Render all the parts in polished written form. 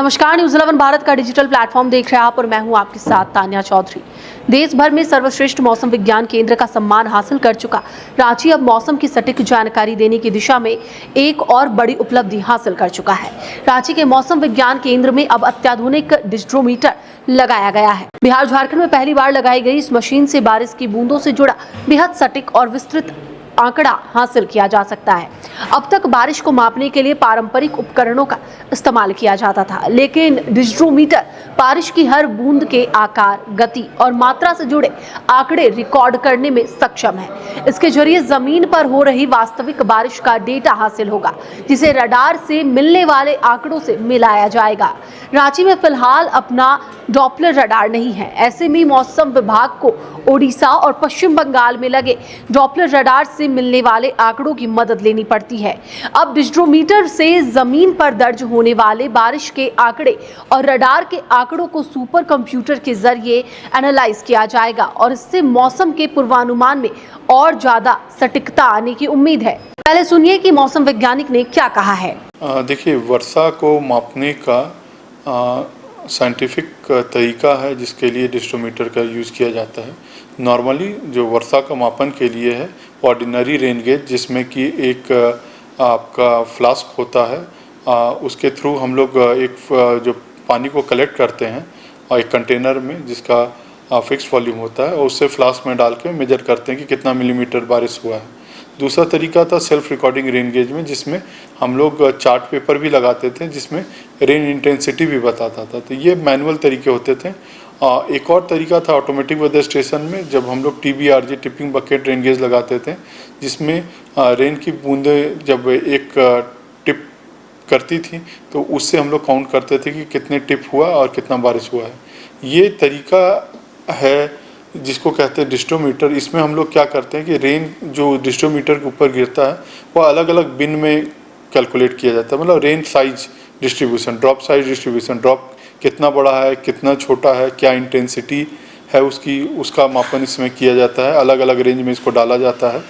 नमस्कार, न्यूज़ 11 भारत का digital platform देख रहे हैं आप और मैं हूं आपके साथ तान्या चौधरी। देश भर में सर्वश्रेष्ठ मौसम विज्ञान केंद्र का सम्मान हासिल कर चुका रांची अब मौसम की सटीक जानकारी देने की दिशा में एक और बड़ी उपलब्धि हासिल कर चुका है। रांची के मौसम विज्ञान केंद्र में अब अत्याधुनिक डिस्ट्रोमीटर लगाया गया है। बिहार झारखंड में पहली बार लगाई गई इस मशीन से बारिश की बूंदों से जुड़ा बेहद सटीक और विस्तृत आंकड़ा हासिल किया जा सकता है। अब तक बारिश को मापने के लिए पारंपरिक उपकरणों का इस्तेमाल किया जाता था, लेकिन डिस्ट्रोमीटर बारिश की हर बूंद के आकार, गति और मात्रा से जुड़े आंकड़े रिकॉर्ड करने में सक्षम है। इसके जरिए जमीन पर हो रही वास्तविक बारिश का डेटा हासिल होगा, जिसे रडार से मिलने वाले आंकड़ों से मिलाया जाएगा। रांची में फिलहाल अपना डॉपलर रडार नहीं है। ऐसे में मौसम विभाग को ओडिशा और पश्चिम बंगाल में लगे डॉपलर रडार से मिलने वाले आंकड़ों की मदद लेनी पड़ती है। अब डिस्ट्रोमीटर से जमीन पर दर्ज होने वाले बारिश के आंकड़े और रडार के आंकड़ों को सुपर कंप्यूटर के जरिए एनालाइज किया जाएगा और इससे मौसम के पूर्वानुमान में और ज्यादा सटीकता आने की उम्मीद है। पहले सुनिए कि मौसम वैज्ञानिक ने क्या कहा है। देखिए, वर्षा को मापने का साइंटिफिक तरीका है जिसके लिए डिस्ट्रोमीटर का यूज़ किया जाता है। नॉर्मली जो वर्षा का मापन के लिए है ऑर्डिनरी रेन गेज, जिसमें कि एक आपका फ्लास्क होता है, उसके थ्रू हम लोग एक जो पानी को कलेक्ट करते हैं और एक कंटेनर में जिसका फिक्स वॉल्यूम होता है और उससे फ्लास्क में डाल के मेजर करते हैं कि कितना मिलीमीटर बारिश हुआ है। दूसरा तरीका था सेल्फ रिकॉर्डिंग रेन गेज में, जिसमें हम लोग चार्ट पेपर भी लगाते थे जिसमें रेन इंटेंसिटी भी बताता था। तो ये मैनुअल तरीके होते थे। एक और तरीका था ऑटोमेटिक वेदर स्टेशन में, जब हम लोग TBRG tipping bucket rain gauge लगाते थे, जिसमें रेन की बूंदें जब एक टिप करती थी तो उससे हम लोग काउंट करते थे कि कितने टिप हुआ और कितना बारिश हुआ है। ये तरीका है जिसको कहते हैं डिस्ट्रोमीटर। इसमें हम लोग क्या करते हैं कि रेन जो डिस्ट्रोमीटर के ऊपर गिरता है वो अलग अलग बिन में कैलकुलेट किया जाता है। मतलब rain size distribution, drop size distribution, drop कितना बड़ा है, कितना छोटा है, क्या इंटेंसिटी है उसकी, उसका मापन इसमें किया जाता है। अलग अलग रेंज में इसको डाला जाता है।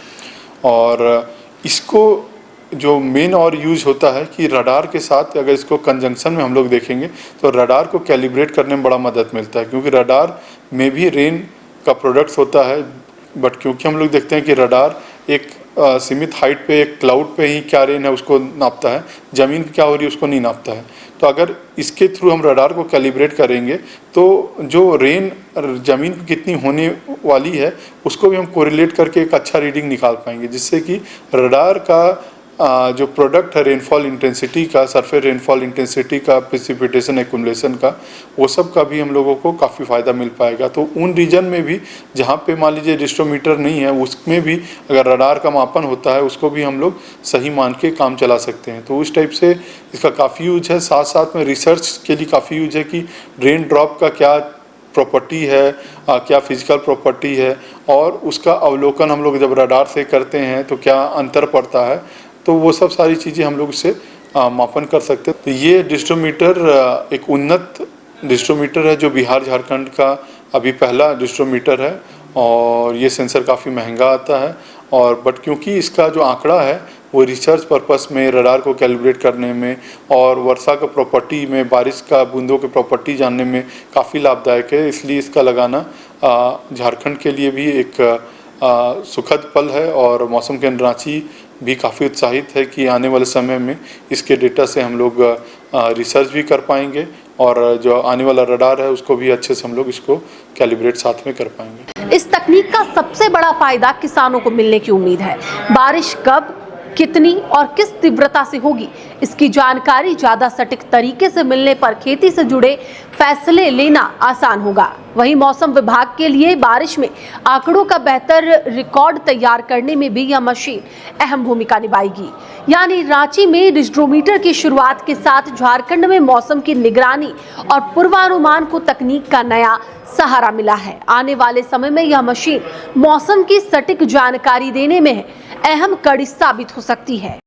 और इसको जो मेन और यूज होता है कि रडार के साथ अगर इसको कंजंक्शन में हम लोग देखेंगे तो रडार को कैलिब्रेट करने में बड़ा मदद मिलता है, क्योंकि रडार में भी रेन का प्रोडक्ट्स होता है। बट क्योंकि हम लोग देखते हैं कि रडार एक सीमित हाइट पे, एक क्लाउड पे ही क्या रेन है उसको नापता है, ज़मीन क्या हो रही है उसको नहीं नापता है। तो अगर इसके थ्रू हम रडार को कैलिब्रेट करेंगे तो जो रेन ज़मीन पे कितनी होने वाली है उसको भी हम कोरिलेट करके एक अच्छा रीडिंग निकाल पाएंगे, जिससे कि रडार का जो प्रोडक्ट है रेनफॉल इंटेंसिटी का, सरफेस रेनफॉल इंटेंसिटी का, प्रेसिपिटेशन एक्युमुलेशन का, वो सब का भी हम लोगों को काफ़ी फ़ायदा मिल पाएगा। तो उन रीजन में भी जहाँ पे मान लीजिए डिस्ट्रोमीटर नहीं है, उसमें भी अगर रडार का मापन होता है उसको भी हम लोग सही मान के काम चला सकते हैं। तो उस टाइप से इसका काफ़ी यूज है। साथ साथ में रिसर्च के लिए काफ़ी यूज है कि रेन ड्रॉप का क्या प्रॉपर्टी है, क्या फिजिकल प्रॉपर्टी है, और उसका अवलोकन हम लोग जब रडार से करते हैं तो क्या अंतर पड़ता है, तो वो सब सारी चीज़ें हम लोग इससे मापन कर सकते हैं। तो ये डिस्ट्रोमीटर एक उन्नत डिस्ट्रोमीटर है जो बिहार झारखंड का अभी पहला डिस्ट्रोमीटर है, और ये सेंसर काफ़ी महंगा आता है। और बट क्योंकि इसका जो आंकड़ा है वो रिसर्च पर्पस में, रडार को कैलिब्रेट करने में और वर्षा का प्रॉपर्टी में, बारिश का बूंदों के प्रॉपर्टी जानने में काफ़ी लाभदायक है, इसलिए इसका लगाना झारखंड के लिए भी एक सुखद पल है। और मौसम केंद्र रांची भी काफ़ी उत्साहित है कि आने वाले समय में इसके डेटा से हम लोग रिसर्च भी कर पाएंगे और जो आने वाला रडार है उसको भी अच्छे से हम लोग इसको कैलिब्रेट साथ में कर पाएंगे। इस तकनीक का सबसे बड़ा फायदा किसानों को मिलने की उम्मीद है। बारिश कब, कितनी और किस तीव्रता से होगी, इसकी जानकारी ज्यादा सटीक तरीके से मिलने पर खेती से जुड़े फैसले लेना आसान होगा। वहीं मौसम विभाग के लिए बारिश में आंकड़ों का बेहतर रिकॉर्ड तैयार करने में भी यह मशीन अहम भूमिका निभाएगी। यानी रांची में डिस्ट्रोमीटर की शुरुआत के साथ झारखंड में मौसम की निगरानी और पूर्वानुमान को तकनीक का नया सहारा मिला है। आने वाले समय में यह मशीन मौसम की सटीक जानकारी देने में अहम कड़ी साबित हो सकती है।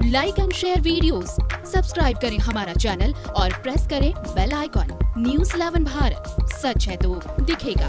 Like and share videos, subscribe करें हमारा चैनल और प्रेस करें बेल आइकॉन। न्यूज़ 11 भारत, सच है तो दिखेगा।